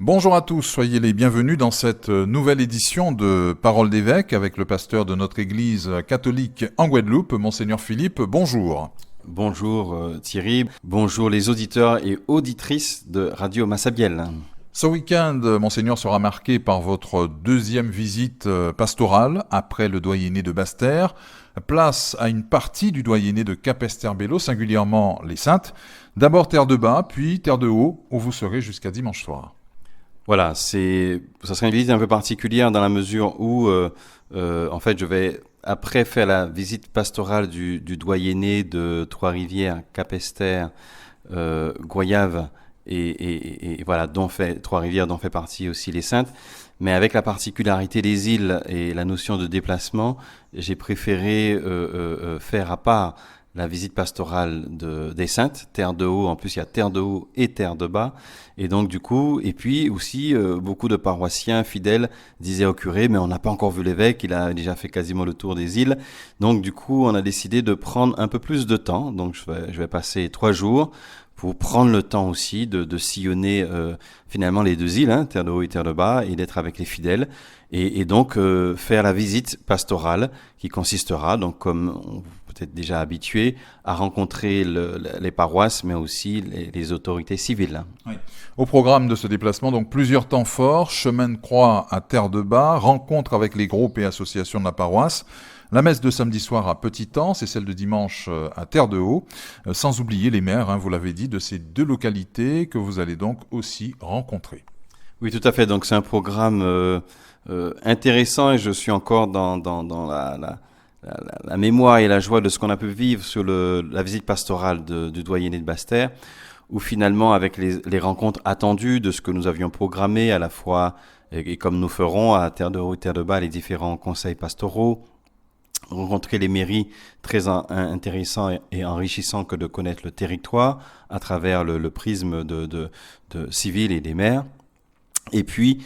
Bonjour à tous, soyez les bienvenus dans cette nouvelle édition de Parole d'évêque avec le pasteur de notre église catholique en Guadeloupe, Monseigneur Philippe. Bonjour. Bonjour Thierry, bonjour les auditeurs et auditrices de Radio Massabielle. Ce week-end, Monseigneur sera marqué par votre deuxième visite pastorale après le doyenné de Basse-Terre. Place à une partie du doyenné de Capesterre-Belle-Eau, singulièrement les Saintes. D'abord Terre de Bas, puis Terre de Haut, où vous serez jusqu'à dimanche soir. Voilà, ça sera une visite un peu particulière dans la mesure où, en fait, je vais, après faire la visite pastorale du doyenné de Trois-Rivières, Capesterre, Goyave, et voilà, Trois-Rivières dont fait partie aussi les Saintes. Mais avec la particularité des îles et la notion de déplacement, j'ai préféré faire à part la visite pastorale des Saintes, Terre de Haut. En plus, il y a Terre de Haut et Terre de Bas. Et donc, du coup, et puis aussi, beaucoup de paroissiens fidèles disaient au curé, mais on n'a pas encore vu l'évêque, il a déjà fait quasiment le tour des îles. Donc, du coup, on a décidé de prendre un peu plus de temps. Donc, je vais passer 3 jours pour prendre le temps aussi de sillonner finalement les deux îles, Terre de Haut et Terre de Bas, et d'être avec les fidèles. Et donc, faire la visite pastorale qui consistera, donc comme on peut-être déjà habitué, à rencontrer les paroisses, mais aussi les autorités civiles. Oui. Au programme de ce déplacement, donc plusieurs temps forts, chemin de croix à Terre de Bas, rencontre avec les groupes et associations de la paroisse, la messe de samedi soir à Petit-Anse et celle de dimanche à Terre de Haut, sans oublier les maires, vous l'avez dit, de ces deux localités que vous allez donc aussi rencontrer. Oui, tout à fait. Donc c'est un programme intéressant et je suis encore dans la mémoire et la joie de ce qu'on a pu vivre sur la visite pastorale du doyenné de Basse-Terre, où finalement, avec les rencontres attendues de ce que nous avions programmé à la fois, et comme nous ferons à Terre de Haut et Terre de Bas, les différents conseils pastoraux, rencontrer les mairies, très intéressant et enrichissant que de connaître le territoire à travers le prisme de civil et des maires. Et puis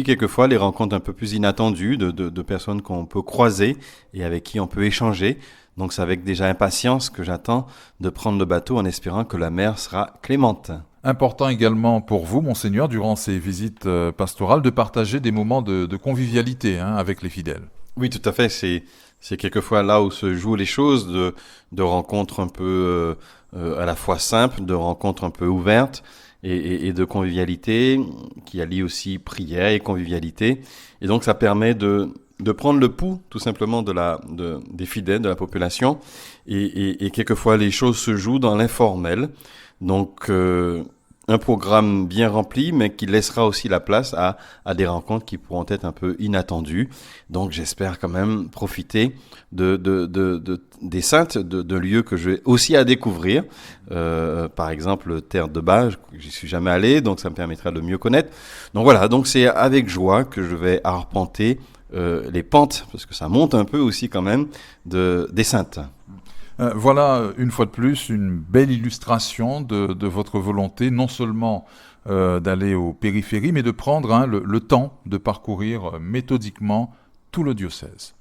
quelquefois les rencontres un peu plus inattendues de personnes qu'on peut croiser et avec qui on peut échanger. Donc c'est avec déjà impatience que j'attends de prendre le bateau en espérant que la mer sera clémente. Important également pour vous, Monseigneur, durant ces visites pastorales, de partager des moments de convivialité avec les fidèles. Oui, tout à fait. C'est quelquefois là où se jouent les choses, de rencontres un peu à la fois simples, de rencontres un peu ouvertes et de convivialité, qui allie aussi prière et convivialité. Et donc ça permet de prendre le pouls tout simplement des fidèles, de la population. Et quelquefois les choses se jouent dans l'informel. Donc un programme bien rempli, mais qui laissera aussi la place à des rencontres qui pourront être un peu inattendues. Donc, j'espère quand même profiter des Saintes, de lieux que je vais aussi à découvrir. Par exemple, Terre de Bas, j'y suis jamais allé, donc ça me permettra de mieux connaître. Donc voilà, donc c'est avec joie que je vais arpenter les pentes, parce que ça monte un peu aussi quand même, des Saintes. Voilà, une fois de plus, une belle illustration de votre volonté, non seulement d'aller aux périphéries, mais de prendre le temps de parcourir méthodiquement tout le diocèse.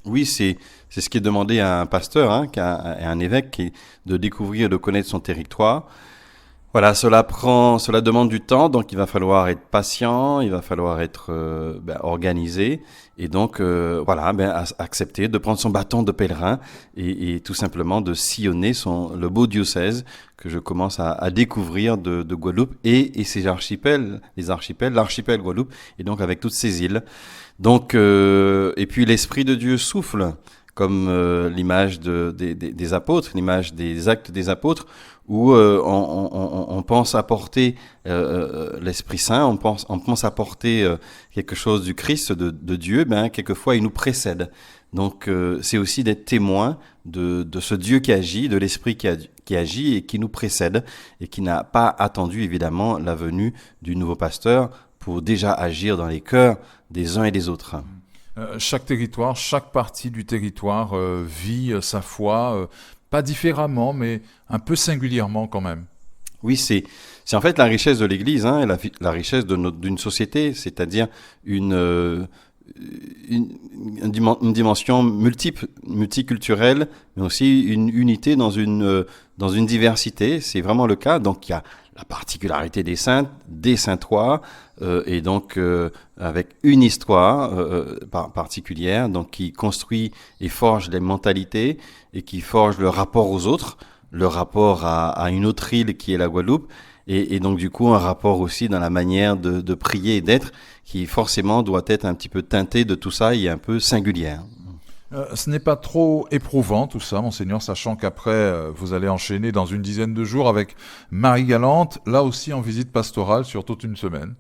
Oui, c'est ce qui est demandé à un pasteur, à un évêque, de découvrir et de connaître son territoire. Voilà, cela demande du temps, donc il va falloir être patient, il va falloir être organisé, et donc accepter de prendre son bâton de pèlerin et tout simplement de sillonner le beau diocèse que je commence à découvrir de Guadeloupe et ses archipels, l'archipel Guadeloupe, et donc avec toutes ces îles. Donc et puis l'Esprit de Dieu souffle, comme l'image des apôtres, l'image des actes des apôtres, où on pense apporter l'Esprit Saint, on pense apporter quelque chose du Christ, de Dieu, quelquefois il nous précède. Donc c'est aussi d'être témoin de ce Dieu qui agit, de l'Esprit qui agit et qui nous précède, et qui n'a pas attendu évidemment la venue du nouveau pasteur pour déjà agir dans les cœurs des uns et des autres. Chaque territoire, chaque partie du territoire vit sa foi, pas différemment, mais un peu singulièrement quand même. Oui, c'est en fait la richesse de l'Église, et la richesse d'une société, c'est-à-dire une une dimension multiculturelle, mais aussi une unité dans une diversité. C'est vraiment le cas. Donc, il y a la particularité des saints, des Saint-Trois, et donc avec une histoire particulière, donc qui construit et forge les mentalités et qui forge le rapport aux autres, le rapport à une autre île qui est la Guadeloupe, et donc du coup un rapport aussi dans la manière de prier et d'être qui forcément doit être un petit peu teinté de tout ça et un peu singulière. Ce n'est pas trop éprouvant tout ça, Monseigneur, sachant qu'après, vous allez enchaîner dans une dizaine de jours avec Marie-Galante, là aussi en visite pastorale sur toute une semaine.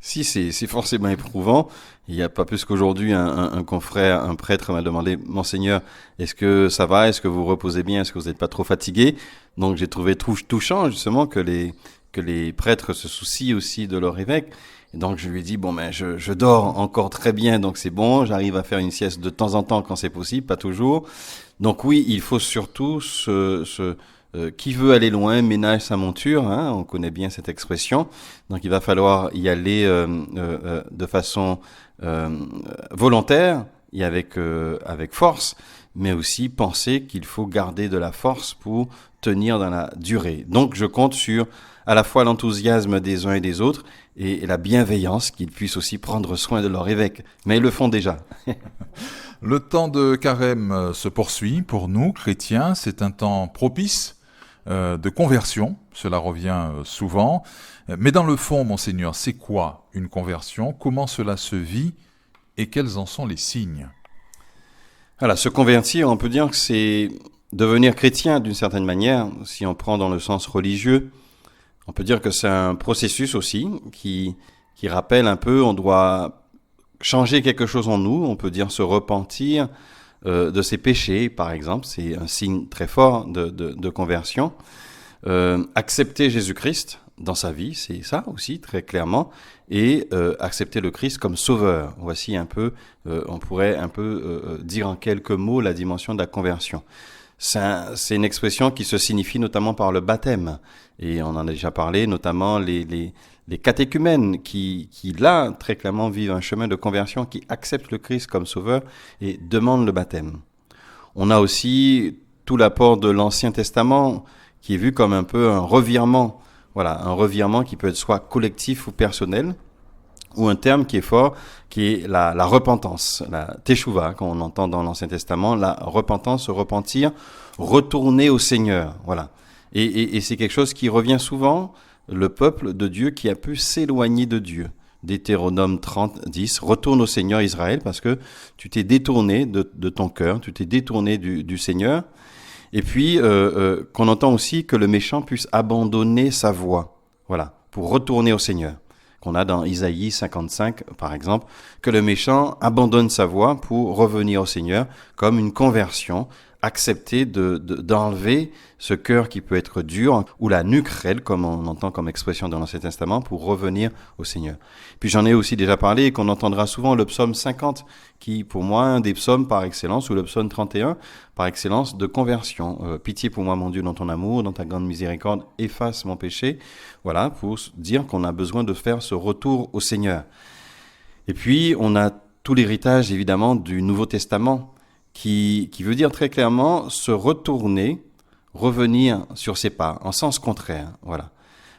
Si, c'est forcément éprouvant. Il n'y a pas plus qu'aujourd'hui, un confrère, un prêtre m'a demandé, Monseigneur, est-ce que ça va? Est-ce que vous reposez bien? Est-ce que vous n'êtes pas trop fatigué? Donc j'ai trouvé touchant justement que les prêtres se soucient aussi de leur évêque. Et donc je lui ai dit, bon, ben je dors encore très bien, donc c'est bon, j'arrive à faire une sieste de temps en temps quand c'est possible, pas toujours. Donc oui, il faut surtout qui veut aller loin ménage sa monture, hein, on connaît bien cette expression. Donc il va falloir y aller de façon volontaire et avec force, mais aussi penser qu'il faut garder de la force pour tenir dans la durée. Donc je compte sur à la fois l'enthousiasme des uns et des autres et la bienveillance qu'ils puissent aussi prendre soin de leur évêque. Mais ils le font déjà. Le temps de carême se poursuit pour nous, chrétiens. C'est un temps propice de conversion. Cela revient souvent. Mais dans le fond, Monseigneur, c'est quoi une conversion? Comment cela se vit? Et quels en sont les signes? Voilà, se convertir, on peut dire que c'est devenir chrétien d'une certaine manière, si on prend dans le sens religieux. On peut dire que c'est un processus aussi qui rappelle un peu, on doit changer quelque chose en nous, on peut dire se repentir de ses péchés, par exemple, c'est un signe très fort de conversion. Accepter Jésus-Christ dans sa vie, c'est ça aussi, très clairement, et accepter le Christ comme sauveur. Voici un peu, on pourrait un peu dire en quelques mots la dimension de la conversion. C'est une expression qui se signifie notamment par le baptême. Et on en a déjà parlé, notamment les catéchumènes qui là, très clairement, vivent un chemin de conversion, qui acceptent le Christ comme sauveur et demandent le baptême. On a aussi tout l'apport de l'Ancien Testament qui est vu comme un peu un revirement. Voilà, un revirement qui peut être soit collectif ou personnel, ou un terme qui est fort, qui est la repentance, la teshuva, qu'on entend dans l'Ancien Testament, la repentance, se repentir, retourner au Seigneur, voilà. Et c'est quelque chose qui revient souvent, le peuple de Dieu qui a pu s'éloigner de Dieu. Deutéronome 30, 10, retourne au Seigneur Israël, parce que tu t'es détourné de ton cœur, tu t'es détourné du Seigneur. Et puis, qu'on entend aussi que le méchant puisse abandonner sa voie, voilà, pour retourner au Seigneur. Qu'on a dans Isaïe 55, par exemple, que le méchant abandonne sa voie pour revenir au Seigneur comme une conversion, accepter d'enlever ce cœur qui peut être dur, ou la nuque raide, comme on entend comme expression dans l'Ancien Testament, pour revenir au Seigneur. Puis j'en ai aussi déjà parlé, et qu'on entendra souvent le psaume 50, qui pour moi un des psaumes par excellence, ou le psaume 31, par excellence de conversion. Pitié pour moi, mon Dieu, dans ton amour, dans ta grande miséricorde, efface mon péché. Voilà, pour dire qu'on a besoin de faire ce retour au Seigneur. Et puis, on a tout l'héritage, évidemment, du Nouveau Testament, qui veut dire très clairement se retourner, revenir sur ses pas, en sens contraire, voilà.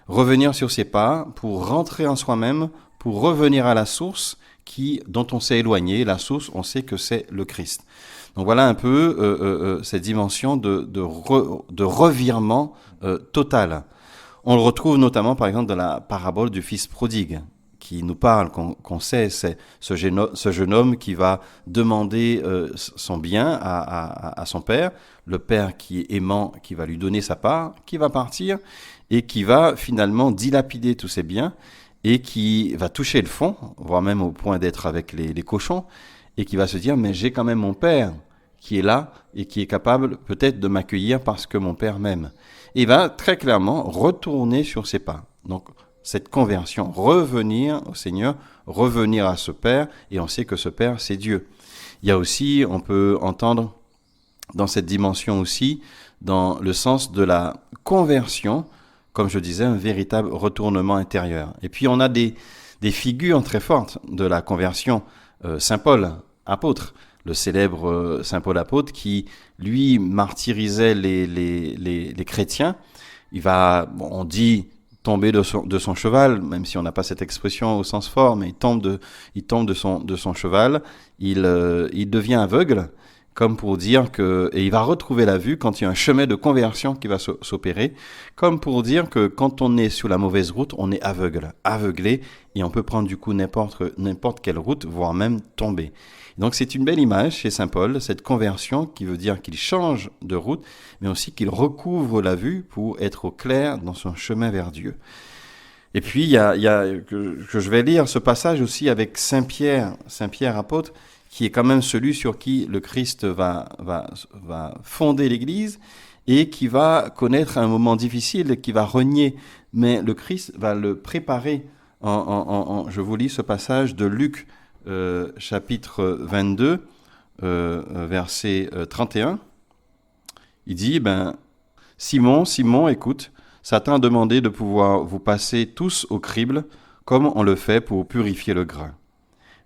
Revenir sur ses pas pour rentrer en soi-même, pour revenir à la source dont on s'est éloigné. La source, on sait que c'est le Christ. Donc voilà un peu cette dimension de revirement total. On le retrouve notamment, par exemple, dans la parabole du fils prodigue, qui nous parle, qu'on sait, c'est ce jeune homme qui va demander son bien à son père, le père qui est aimant, qui va lui donner sa part, qui va partir et qui va finalement dilapider tous ses biens et qui va toucher le fond, voire même au point d'être avec les cochons, et qui va se dire, mais j'ai quand même mon père qui est là et qui est capable peut-être de m'accueillir parce que mon père m'aime. Et il va très clairement retourner sur ses pas. Donc, cette conversion, revenir au Seigneur, revenir à ce Père, et on sait que ce Père, c'est Dieu. Il y a aussi, on peut entendre dans cette dimension aussi, dans le sens de la conversion, comme je disais, un véritable retournement intérieur. Et puis on a des figures très fortes de la conversion. Saint Paul, apôtre, le célèbre Saint Paul apôtre qui, lui, martyrisait les chrétiens. Il va, on dit, tomber de son cheval, même si on n'a pas cette expression au sens fort, mais il tombe de son cheval, il devient aveugle, comme pour dire que, et il va retrouver la vue quand il y a un chemin de conversion qui va s'opérer, comme pour dire que quand on est sur la mauvaise route, on est aveuglé, et on peut prendre du coup n'importe quelle route, voire même tomber. Donc c'est une belle image chez Saint Paul, cette conversion qui veut dire qu'il change de route, mais aussi qu'il recouvre la vue pour être au clair dans son chemin vers Dieu. Et puis il y a que je vais lire ce passage aussi avec Saint Pierre apôtre, qui est quand même celui sur qui le Christ va fonder l'Église et qui va connaître un moment difficile, qui va renier, mais le Christ va le préparer. Je vous lis ce passage de Luc, chapitre 22, verset 31. Il dit, Simon, écoute, Satan a demandé de pouvoir vous passer tous au crible, comme on le fait pour purifier le grain.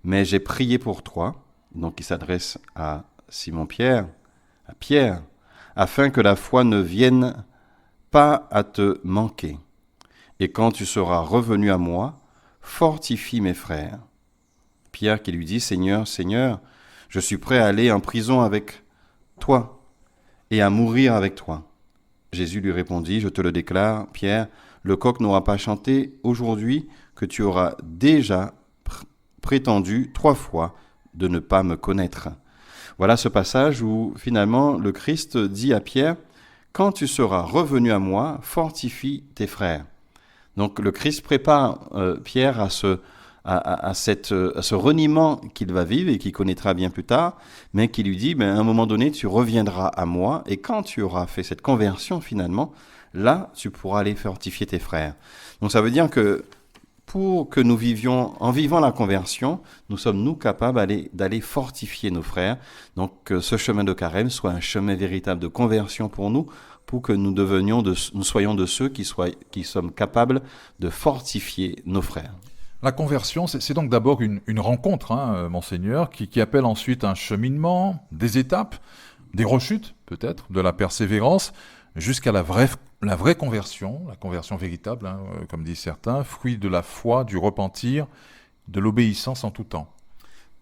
Mais j'ai prié pour toi, donc il s'adresse à Simon-Pierre, à Pierre, afin que la foi ne vienne pas à te manquer. Et quand tu seras revenu à moi, fortifie mes frères. Pierre qui lui dit, Seigneur, je suis prêt à aller en prison avec toi et à mourir avec toi. Jésus lui répondit, je te le déclare, Pierre, le coq n'aura pas chanté aujourd'hui que tu auras déjà prétendu 3 fois de ne pas me connaître. Voilà ce passage où finalement le Christ dit à Pierre, quand tu seras revenu à moi, fortifie tes frères. Donc le Christ prépare Pierre à ce reniement qu'il va vivre et qu'il connaîtra bien plus tard, mais qui lui dit, à un moment donné, tu reviendras à moi, et quand tu auras fait cette conversion finalement, là, tu pourras aller fortifier tes frères. Donc ça veut dire que pour que nous vivions, en vivant la conversion, nous sommes capables d'aller fortifier nos frères. Donc que ce chemin de carême soit un chemin véritable de conversion pour nous, pour que nous soyons de ceux qui sommes capables de fortifier nos frères. La conversion, c'est donc d'abord une rencontre, Monseigneur, qui appelle ensuite un cheminement, des étapes, des rechutes peut-être, de la persévérance, jusqu'à la vraie conversion, la conversion véritable, comme disent certains, fruit de la foi, du repentir, de l'obéissance en tout temps.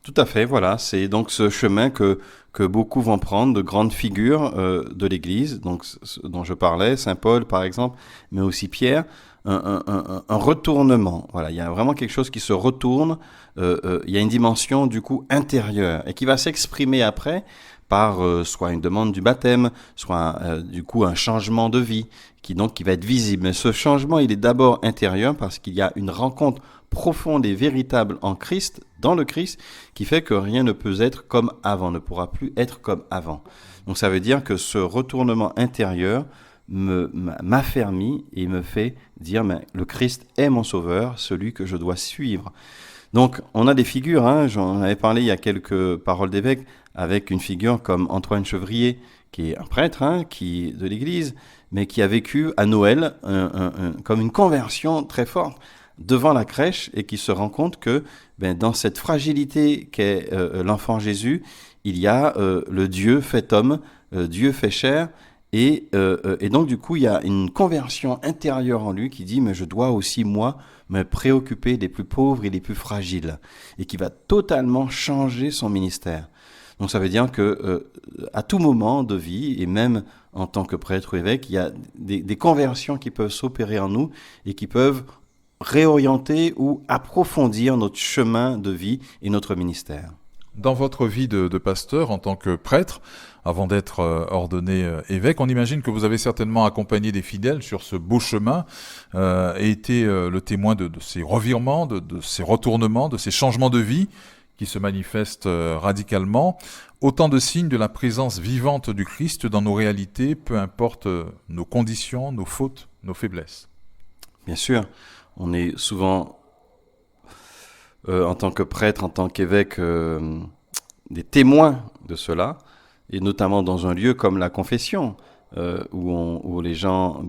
Tout à fait, voilà, c'est donc ce chemin que beaucoup vont prendre, de grandes figures de l'Église, donc dont je parlais, Saint Paul par exemple, mais aussi Pierre, un retournement. Voilà, il y a vraiment quelque chose qui se retourne, il y a une dimension du coup intérieure et qui va s'exprimer après par soit une demande du baptême, soit du coup un changement de vie qui va être visible. Mais ce changement, il est d'abord intérieur parce qu'il y a une rencontre profonde et véritable en Christ, dans le Christ, qui fait que rien ne peut être comme avant, ne pourra plus être comme avant. Donc ça veut dire que ce retournement intérieur m'affermit et me fait dire, le Christ est mon sauveur, celui que je dois suivre. Donc on a des figures, j'en avais parlé il y a quelques paroles d'évêque, avec une figure comme Antoine Chevrier, qui est un prêtre de l'Église, mais qui a vécu à Noël comme une conversion très forte devant la crèche et qui se rend compte que dans cette fragilité qu'est l'enfant Jésus, il y a le Dieu fait homme, Dieu fait chair, et donc du coup il y a une conversion intérieure en lui qui dit mais je dois aussi moi me préoccuper des plus pauvres et des plus fragiles, et qui va totalement changer son ministère. Donc ça veut dire que à tout moment de vie, et même en tant que prêtre ou évêque, il y a des conversions qui peuvent s'opérer en nous et qui peuvent réorienter ou approfondir notre chemin de vie et notre ministère. Dans votre vie de pasteur, en tant que prêtre, avant d'être ordonné évêque, on imagine que vous avez certainement accompagné des fidèles sur ce beau chemin et été le témoin de ces revirements, de ces retournements, de ces changements de vie qui se manifestent radicalement. Autant de signes de la présence vivante du Christ dans nos réalités, peu importe nos conditions, nos fautes, nos faiblesses. Bien sûr, on est souvent, en tant que prêtre, en tant qu'évêque, des témoins de cela, et notamment dans un lieu comme la confession, où les gens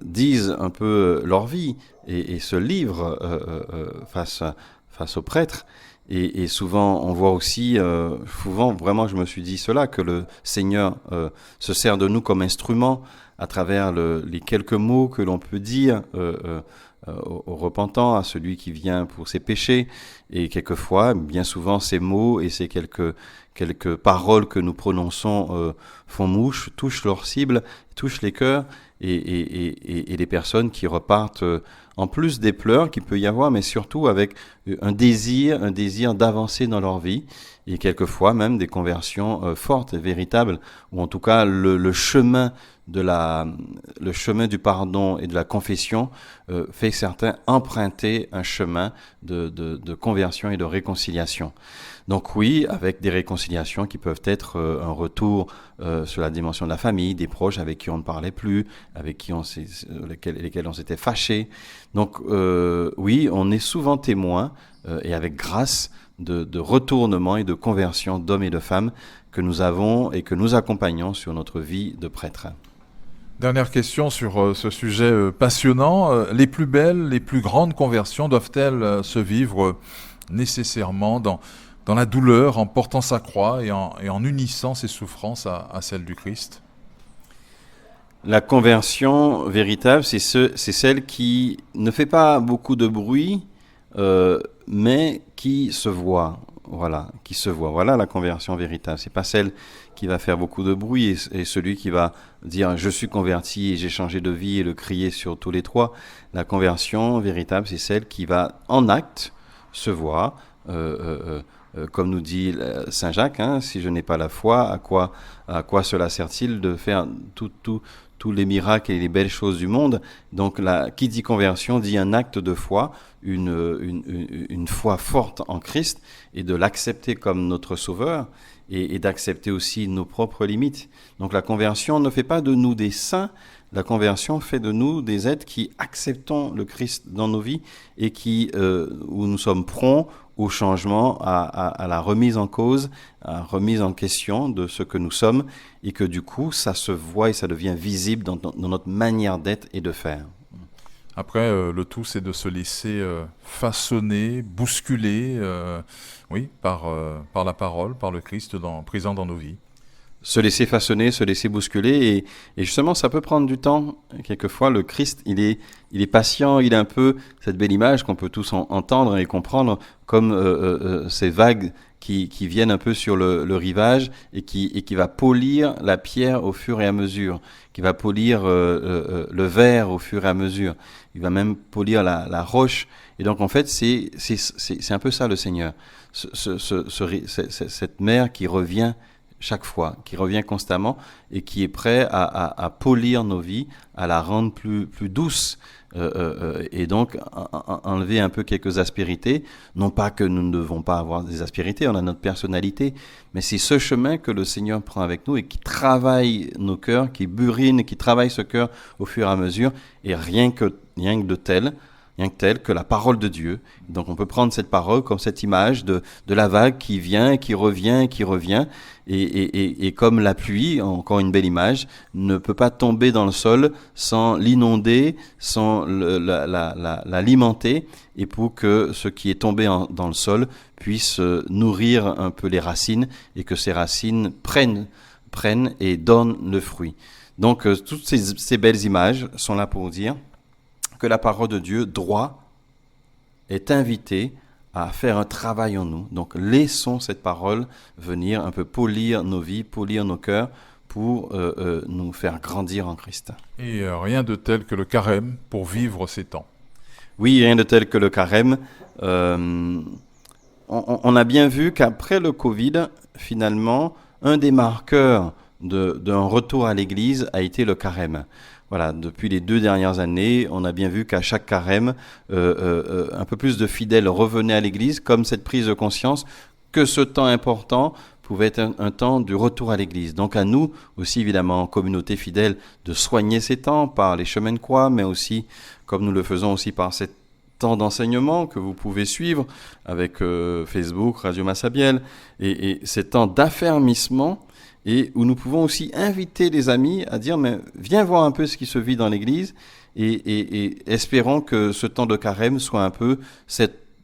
disent un peu leur vie et se livrent face au prêtre. Et souvent, on voit aussi, souvent, vraiment, je me suis dit cela, que le Seigneur se sert de nous comme instrument à travers les quelques mots que l'on peut dire au repentant, à celui qui vient pour ses péchés. Et quelquefois, bien souvent, ces mots et ces quelques paroles que nous prononçons font mouche, touchent leur cible, touchent les cœurs et les personnes qui repartent en plus des pleurs qu'il peut y avoir, mais surtout avec un désir d'avancer dans leur vie, et quelquefois même des conversions fortes et véritables, ou en tout cas le chemin le chemin du pardon et de la confession fait certains emprunter un chemin de conversion et de réconciliation. Donc oui, avec des réconciliations qui peuvent être un retour sur la dimension de la famille, des proches avec qui on ne parlait plus, avec qui lesquels on s'était fâchés. Donc oui, on est souvent témoin, et avec grâce, de retournement et de conversion d'hommes et de femmes que nous avons et que nous accompagnons sur notre vie de prêtre. Dernière question sur ce sujet passionnant. Les plus belles, les plus grandes conversions doivent-elles se vivre nécessairement dans la douleur, en portant sa croix et en unissant ses souffrances à celles du Christ? La conversion véritable, c'est celle qui ne fait pas beaucoup de bruit, mais qui se voit. Voilà, qui se voit. Voilà la conversion véritable. C'est pas celle qui va faire beaucoup de bruit et celui qui va dire je suis converti et j'ai changé de vie et le crier sur tous les toits. La conversion véritable, c'est celle qui va en acte se voir. Comme nous dit Saint Jacques, si je n'ai pas la foi, à quoi cela sert-il de faire tous les miracles et les belles choses du monde? Donc qui dit conversion dit un acte de foi, une foi forte en Christ, et de l'accepter comme notre sauveur, et d'accepter aussi nos propres limites. Donc la conversion ne fait pas de nous des saints, la conversion fait de nous des êtres qui acceptons le Christ dans nos vies et où nous sommes prompts au changement, à la remise en cause, à la remise en question de ce que nous sommes, et que du coup, ça se voit et ça devient visible dans notre manière d'être et de faire. Après, le tout, c'est de se laisser façonner, bousculer, par la parole, par le Christ présent dans nos vies. Se laisser façonner, se laisser bousculer, et justement, ça peut prendre du temps. Quelquefois, le Christ, il est patient, il est un peu cette belle image qu'on peut tous entendre et comprendre, comme ces vagues qui viennent un peu sur le rivage et qui va polir la pierre au fur et à mesure, qui va polir le verre au fur et à mesure, il va même polir la roche. Et donc en fait, c'est un peu ça le Seigneur, cette mer qui revient chaque fois, qui revient constamment et qui est prêt à polir nos vies, à la rendre plus douce, et donc enlever un peu quelques aspérités. Non pas que nous ne devons pas avoir des aspérités, on a notre personnalité, mais c'est ce chemin que le Seigneur prend avec nous et qui travaille nos cœurs, qui burine, qui travaille ce cœur au fur et à mesure, et rien que tel que la parole de Dieu. Donc on peut prendre cette parole comme cette image de la vague qui vient, qui revient, et comme la pluie, encore une belle image, ne peut pas tomber dans le sol sans l'inonder, sans l'alimenter, et pour que ce qui est tombé dans le sol puisse nourrir un peu les racines, et que ces racines prennent et donnent le fruit. Donc toutes ces belles images sont là pour dire que la parole de Dieu, droit, est invitée à faire un travail en nous. Donc laissons cette parole venir un peu polir nos vies, polir nos cœurs, pour nous faire grandir en Christ. Et rien de tel que le carême pour vivre ces temps. Oui, rien de tel que le carême. On a bien vu qu'après le Covid, finalement, un des marqueurs d'un retour à l'Église a été le carême. Voilà, depuis les 2 dernières années, on a bien vu qu'à chaque carême, un peu plus de fidèles revenaient à l'Église, comme cette prise de conscience que ce temps important pouvait être un temps du retour à l'Église. Donc à nous aussi, évidemment, en communauté fidèle, de soigner ces temps par les chemins de croix, mais aussi, comme nous le faisons aussi par ces temps d'enseignement que vous pouvez suivre avec Facebook, Radio Massabielle, et ces temps d'affermissement, et où nous pouvons aussi inviter les amis à dire mais viens voir un peu ce qui se vit dans l'Église, et espérons que ce temps de carême soit un peu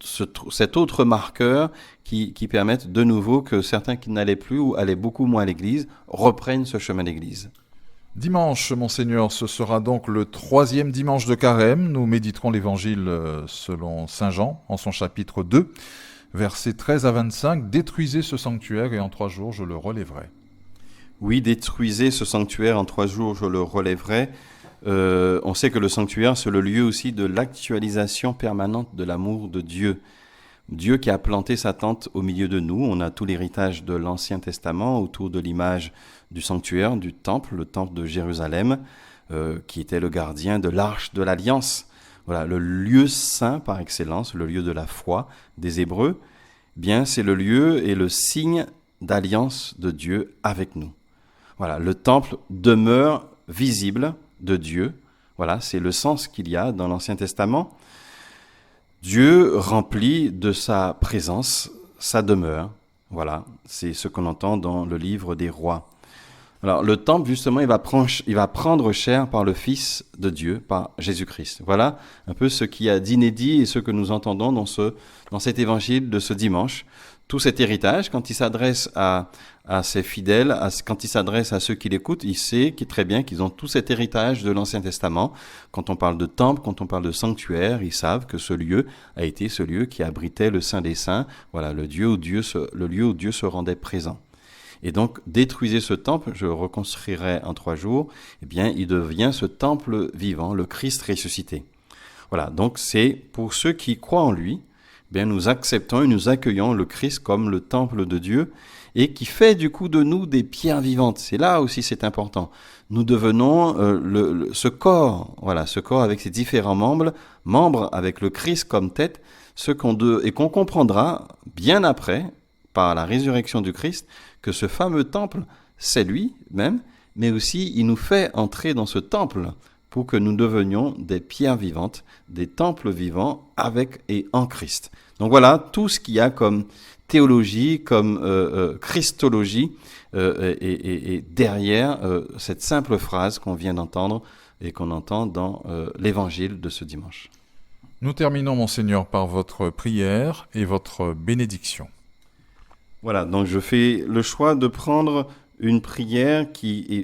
cet autre marqueur qui permette de nouveau que certains qui n'allaient plus ou allaient beaucoup moins à l'église reprennent ce chemin d'église. Dimanche, Monseigneur, ce sera donc le 3e dimanche de Carême. Nous méditerons l'évangile selon Saint Jean, en son chapitre 2, versets 13 à 25. « Détruisez ce sanctuaire et en 3 jours je le relèverai. » Oui, détruisez ce sanctuaire, en 3 jours je le relèverai. On sait que le sanctuaire, c'est le lieu aussi de l'actualisation permanente de l'amour de Dieu. Dieu qui a planté sa tente au milieu de nous. On a tout l'héritage de l'Ancien Testament autour de l'image du sanctuaire, du temple, le temple de Jérusalem, qui était le gardien de l'arche de l'Alliance. Voilà, le lieu saint par excellence, le lieu de la foi des Hébreux. Bien, c'est le lieu et le signe d'alliance de Dieu avec nous. Voilà, le temple demeure visible de Dieu. Voilà, c'est le sens qu'il y a dans l'Ancien Testament. Dieu remplit de sa présence sa demeure. Voilà, c'est ce qu'on entend dans le livre des Rois. Alors, le temple, justement, il va prendre chair par le Fils de Dieu, par Jésus-Christ. Voilà un peu ce qu'il y a d'inédit et ce que nous entendons dans cet évangile de ce dimanche. Tout cet héritage, quand il s'adresse à ses fidèles, quand il s'adresse à ceux qui l'écoutent, il sait très bien qu'ils ont tout cet héritage de l'Ancien Testament. Quand on parle de temple, quand on parle de sanctuaire, ils savent que ce lieu a été ce lieu qui abritait le Saint des Saints, voilà, le lieu où Dieu se rendait présent. Et donc, détruisez ce temple, je le reconstruirai en 3 jours, eh bien, il devient ce temple vivant, le Christ ressuscité. Voilà, donc c'est pour ceux qui croient en lui, eh bien, nous acceptons et nous accueillons le Christ comme le temple de Dieu et qui fait du coup de nous des pierres vivantes. C'est là aussi c'est important. Nous devenons ce corps, voilà, ce corps avec ses différents membres avec le Christ comme tête, et qu'on comprendra bien après, par la résurrection du Christ, que ce fameux temple, c'est lui-même, mais aussi il nous fait entrer dans ce temple pour que nous devenions des pierres vivantes, des temples vivants avec et en Christ. Donc voilà tout ce qu'il y a comme théologie, comme christologie, et derrière cette simple phrase qu'on vient d'entendre et qu'on entend dans l'évangile de ce dimanche. Nous terminons, Monseigneur, par votre prière et votre bénédiction. Voilà, donc je fais le choix de prendre une prière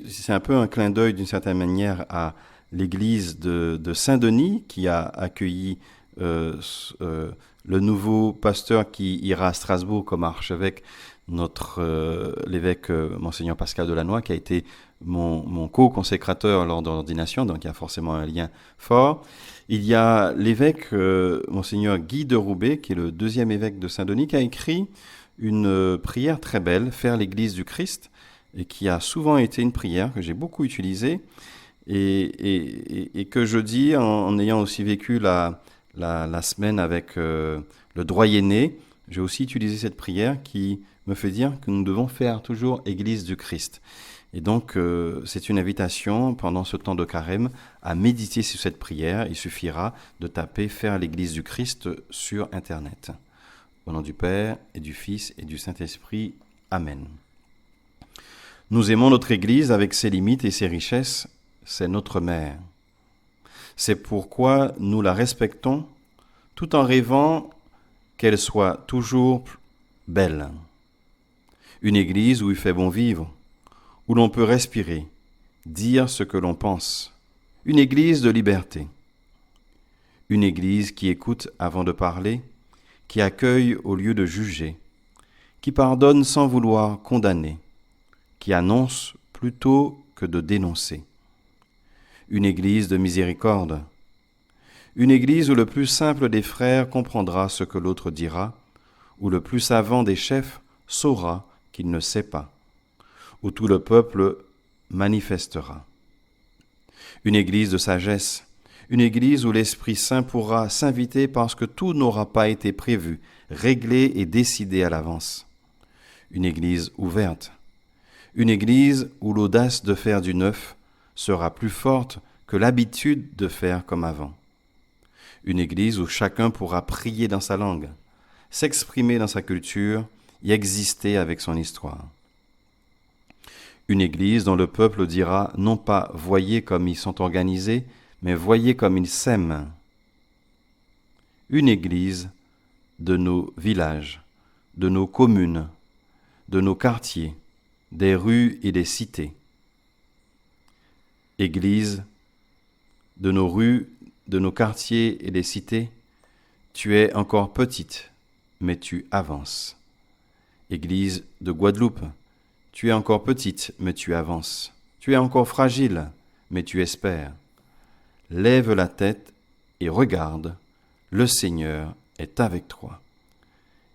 c'est un peu un clin d'œil d'une certaine manière à l'église de Saint-Denis qui a accueilli le nouveau pasteur qui ira à Strasbourg comme archevêque, l'évêque Monseigneur Pascal Delannoy, qui a été mon co-consécrateur lors de l'ordination, donc il y a forcément un lien fort. Il y a l'évêque Monseigneur Guy de Roubaix, qui est le 2e évêque de Saint-Denis, qui a écrit une prière très belle, Faire l'Église du Christ, et qui a souvent été une prière que j'ai beaucoup utilisée et que je dis en ayant aussi vécu la semaine avec le doyenné. J'ai aussi utilisé cette prière qui me fait dire que nous devons faire toujours Église du Christ. Et donc, c'est une invitation pendant ce temps de carême à méditer sur cette prière. Il suffira de taper « Faire l'Église du Christ » sur Internet. Au nom du Père, et du Fils, et du Saint-Esprit. Amen. Nous aimons notre Église avec ses limites et ses richesses. C'est notre mère. C'est pourquoi nous la respectons, tout en rêvant qu'elle soit toujours belle. Une Église où il fait bon vivre, où l'on peut respirer, dire ce que l'on pense. Une Église de liberté. Une Église qui écoute avant de parler, qui accueille au lieu de juger, qui pardonne sans vouloir condamner, qui annonce plutôt que de dénoncer. Une Église de miséricorde, une Église où le plus simple des frères comprendra ce que l'autre dira, où le plus savant des chefs saura qu'il ne sait pas, où tout le peuple manifestera. Une Église de sagesse, une Église où l'Esprit Saint pourra s'inviter parce que tout n'aura pas été prévu, réglé et décidé à l'avance. Une Église ouverte. Une Église où l'audace de faire du neuf sera plus forte que l'habitude de faire comme avant. Une Église où chacun pourra prier dans sa langue, s'exprimer dans sa culture, y exister avec son histoire. Une Église dont le peuple dira non pas « voyez comme ils sont organisés », mais voyez comme ils s'aiment. Une Église de nos villages, de nos communes, de nos quartiers, des rues et des cités. Église, de nos rues, de nos quartiers et des cités, tu es encore petite, mais tu avances. Église de Guadeloupe, tu es encore petite, mais tu avances. Tu es encore fragile, mais tu espères. Lève la tête et regarde, le Seigneur est avec toi.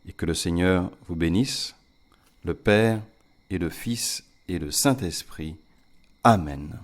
Et que le Seigneur vous bénisse, le Père et le Fils et le Saint-Esprit. Amen.